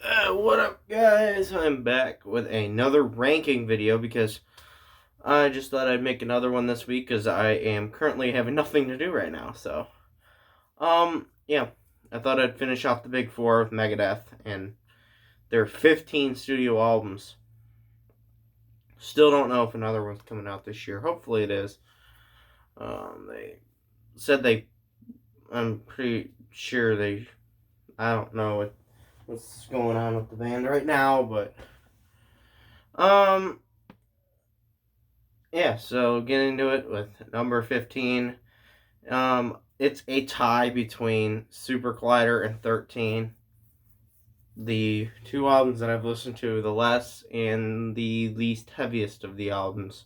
What up, guys? I'm back with another ranking video because I just thought I'd make another one this week because I am currently having nothing to do right now. Yeah, I thought I'd finish off the big four with Megadeth and their 15 studio albums. Still don't know if another one's coming out this year. Hopefully it is. They said I'm pretty sure I don't know what's going on with the band right now, but um, yeah, so getting into it with number 15. It's a tie between Super Collider and 13. The two albums that I've listened to the less and the least heaviest of the albums.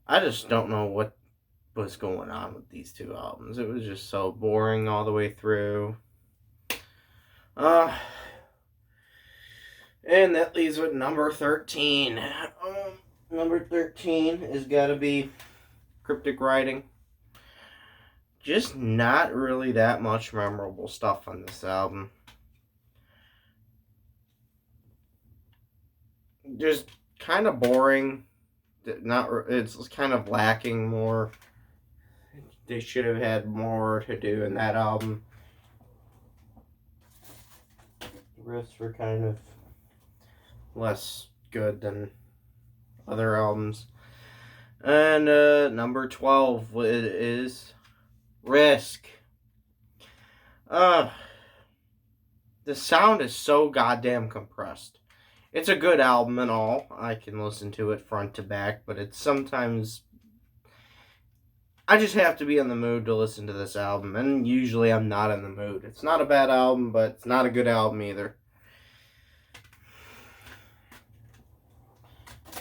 I just don't know what was going on with these two albums. It was just so boring all the way through. Uh, and that leaves with number 13. Number 13 is gotta be Cryptic Writing. Just not really that much memorable stuff on this album. Just kind of boring. It's kind of lacking more. They should have had more to do in that album. The riffs were kind of less good than other albums. And number 12 is Risk. The sound is so goddamn compressed. It's a good album and all. I can listen to it front to back, but it's sometimes I just have to be in the mood to listen to this album, and usually I'm not in the mood. It's not a bad album, but it's not a good album either.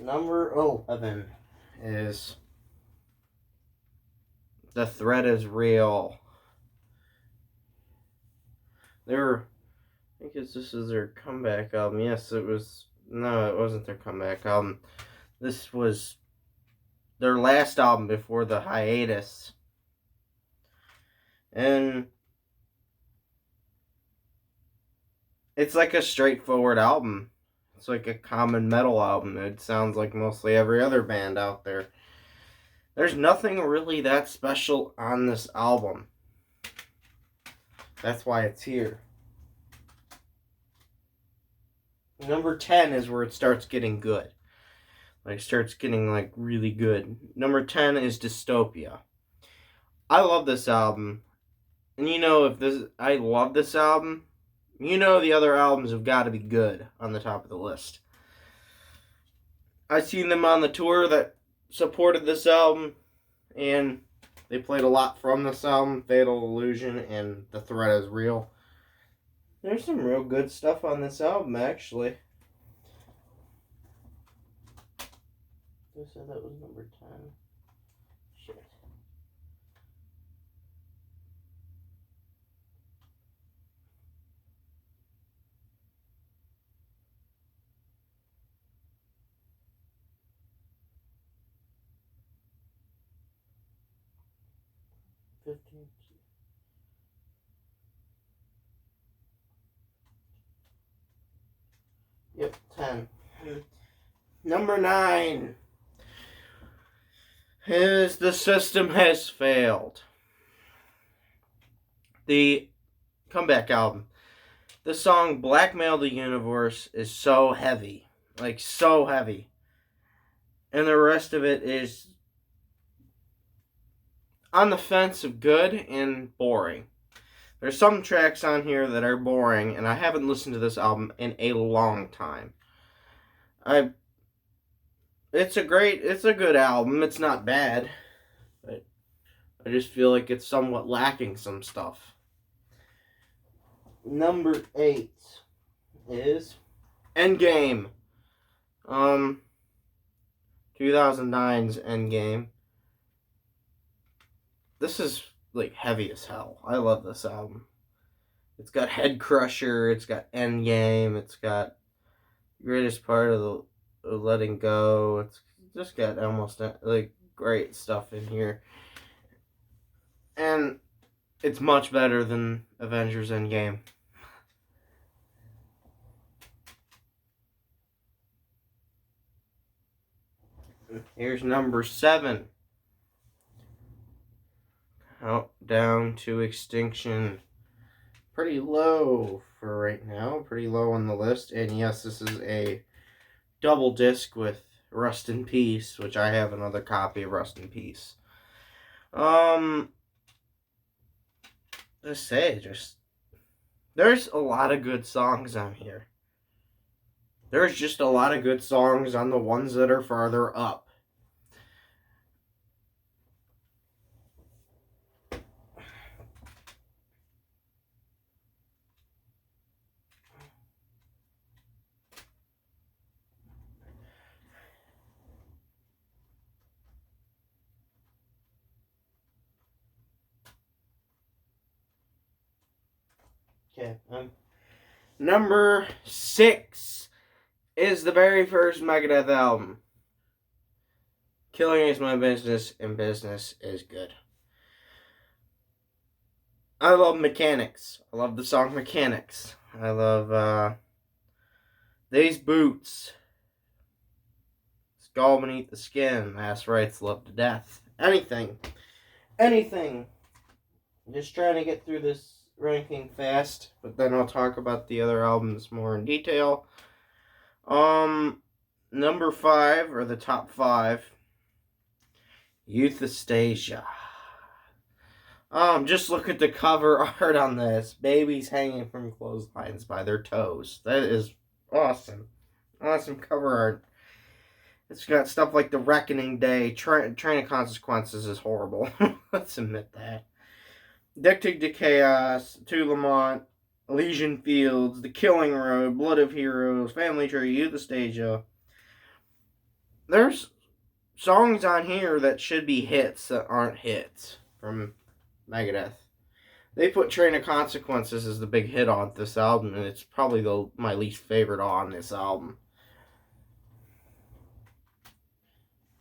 Number 11 is The Threat is Real. I think this is their comeback album. Yes, it was. No, it wasn't their comeback album. This was their last album before the hiatus. And it's like a straightforward album. It's like a common metal album. It sounds like mostly every other band out there. There's nothing really that special on this album. That's why it's here. Number 10 is where it starts getting good. Like, starts getting, like, really good. Number 10 is Dystopia. I love this album. And I love this album, the other albums have got to be good on the top of the list. I've seen them on the tour that supported this album, and they played a lot from this album, Fatal Illusion and The Threat is Real. There's some real good stuff on this album, actually. Who said that was number 10? Shit. Yep, 10. Number 9 is The System Has Failed. The comeback album. The song Blackmail the Universe is so heavy. Like, so heavy. And the rest of it is on the fence of good and boring. There's some tracks on here that are boring, and I haven't listened to this album in a long time. It's a good album. It's not bad, but I just feel like it's somewhat lacking some stuff. Number 8 is Endgame. 2009's Endgame. This is like heavy as hell. I love this album. It's got Head Crusher, it's got Endgame, it's got Greatest Part of the Letting Go. It's just got almost like great stuff in here. And it's much better than Avengers Endgame. Here's number 7. Countdown to Extinction. Pretty low for right now. Pretty low on the list. And yes, this is a double disc with Rust in Peace, which I have another copy of Rust in Peace. There's a lot of good songs on here. There's just a lot of good songs on the ones that are farther up. Okay. Number 6 is the very first Megadeth album. Killing is my business, and business is good. I love Mechanics. I love the song Mechanics. I love These Boots. Skull Beneath the Skin. Last Rites Love to Death. Anything. I'm just trying to get through this ranking fast, but then I'll talk about the other albums more in detail. Number 5, or the top 5, Euthanasia. Just look at the cover art on this. Babies hanging from clotheslines by their toes. That is awesome. Awesome cover art. It's got stuff like The Reckoning Day. Train of Consequences is horrible. Let's admit that. Addicted to Chaos, To Lamont, Elysian Fields, The Killing Road, Blood of Heroes, Family Tree, Euthanasia. There's songs on here that should be hits that aren't hits from Megadeth. They put Train of Consequences as the big hit on this album, and it's probably my least favorite on this album.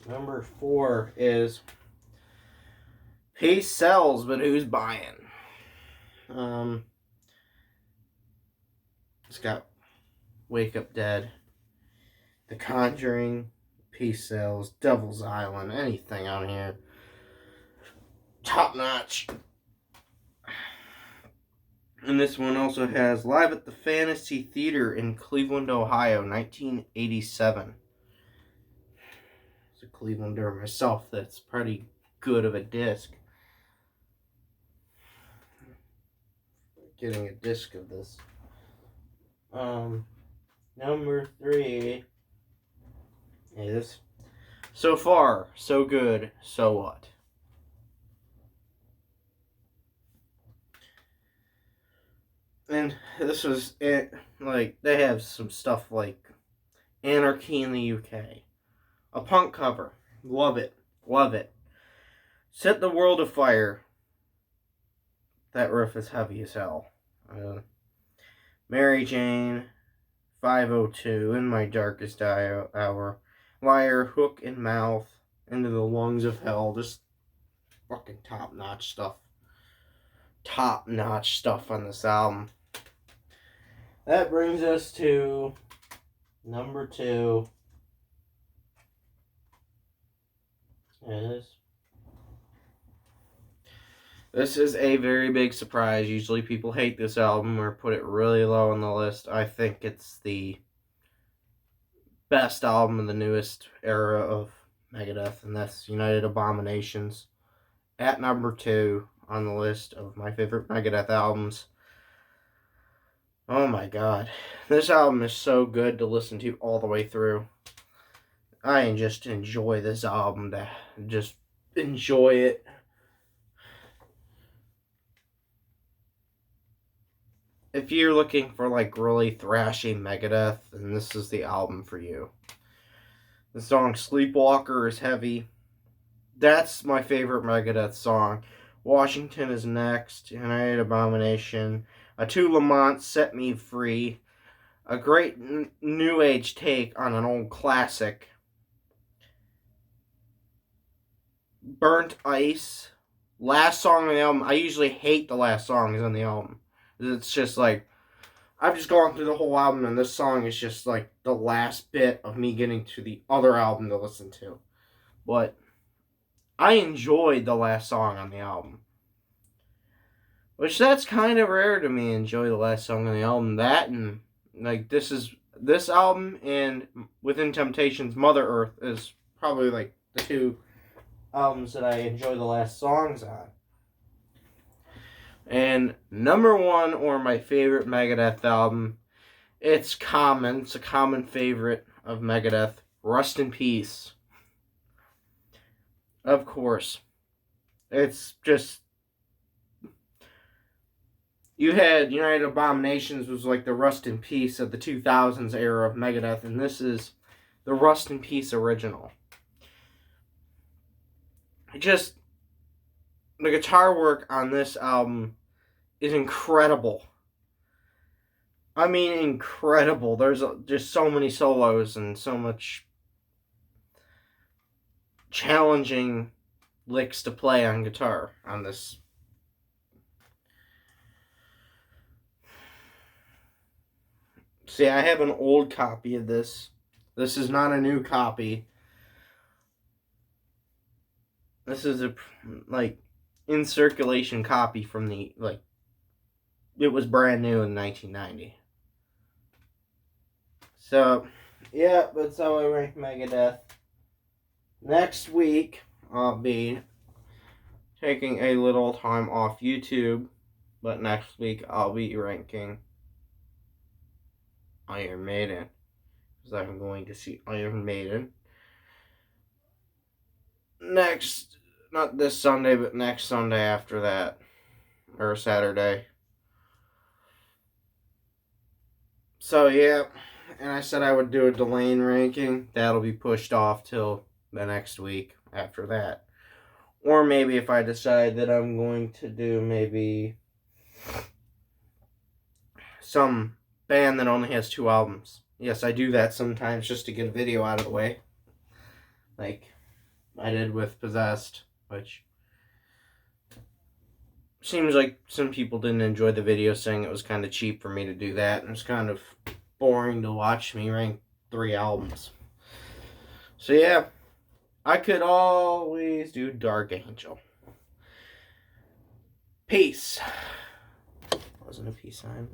Number 4 is Peace Sells, but who's buying? It's got Wake Up Dead, The Conjuring, Peace Sells, Devil's Island, anything on here. Top notch. And this one also has Live at the Fantasy Theater in Cleveland, Ohio, 1987. As a Clevelander myself, that's pretty good of a disc. Getting a disc of this. Number 3 is So Far, So Good, So What? And this was it. Like, they have some stuff like Anarchy in the UK. A punk cover. Love it. Love it. Set the World Afire. That riff is heavy as hell. Mary Jane. 502. In My Darkest Hour. Liar. Hook and Mouth. Into the Lungs of Hell. Just fucking top-notch stuff. Top-notch stuff on this album. That brings us to number 2. This is a very big surprise. Usually people hate this album or put it really low on the list. I think it's the best album in the newest era of Megadeth, and that's United Abominations. At number 2 on the list of my favorite Megadeth albums. Oh my god. This album is so good to listen to all the way through. I just enjoy this album. Just enjoy it. If you're looking for like really thrashy Megadeth, then this is the album for you. The song Sleepwalker is heavy. That's my favorite Megadeth song. Washington is Next. United Abomination. A To Lamont, Set Me Free. A great new age take on an old classic. Burnt Ice. Last song on the album. I usually hate the last songs on the album. It's just like, I've just gone through the whole album, and this song is just like the last bit of me getting to the other album to listen to. but I enjoyed the last song on the album. Which that's kind of rare to me, enjoy the last song on the album. That and like this album and Within Temptation's Mother Earth is probably like the two albums that I enjoy the last songs on. And number one, or my favorite Megadeth album, it's common. It's a common favorite of Megadeth. Rust in Peace. Of course. It's just... You had United Abominations was like the Rust in Peace of the 2000s era of Megadeth, and this is the Rust in Peace original. Just... The guitar work on this album is incredible. I mean, incredible. There's just so many solos and so much challenging licks to play on guitar on this. See, I have an old copy of this. This is not a new copy. This is a, like, in circulation copy from the, like, it was brand new in 1990. So, yeah, that's how I rank Megadeth. Next week, I'll be taking a little time off YouTube, but next week I'll be ranking Iron Maiden, because I'm going to see Iron Maiden next, not this Sunday, but next Sunday after that, or Saturday. So yeah, and I said I would do a Delane ranking. That'll be pushed off till the next week after that. Or maybe if I decide that I'm going to do maybe some band that only has 2 albums. Yes, I do that sometimes just to get a video out of the way. Like I did with Possessed, which seems like some people didn't enjoy the video, saying it was kind of cheap for me to do that, and it's kind of boring to watch me rank 3 albums. So yeah, I could always do Dark Angel. Peace. Wasn't a peace sign.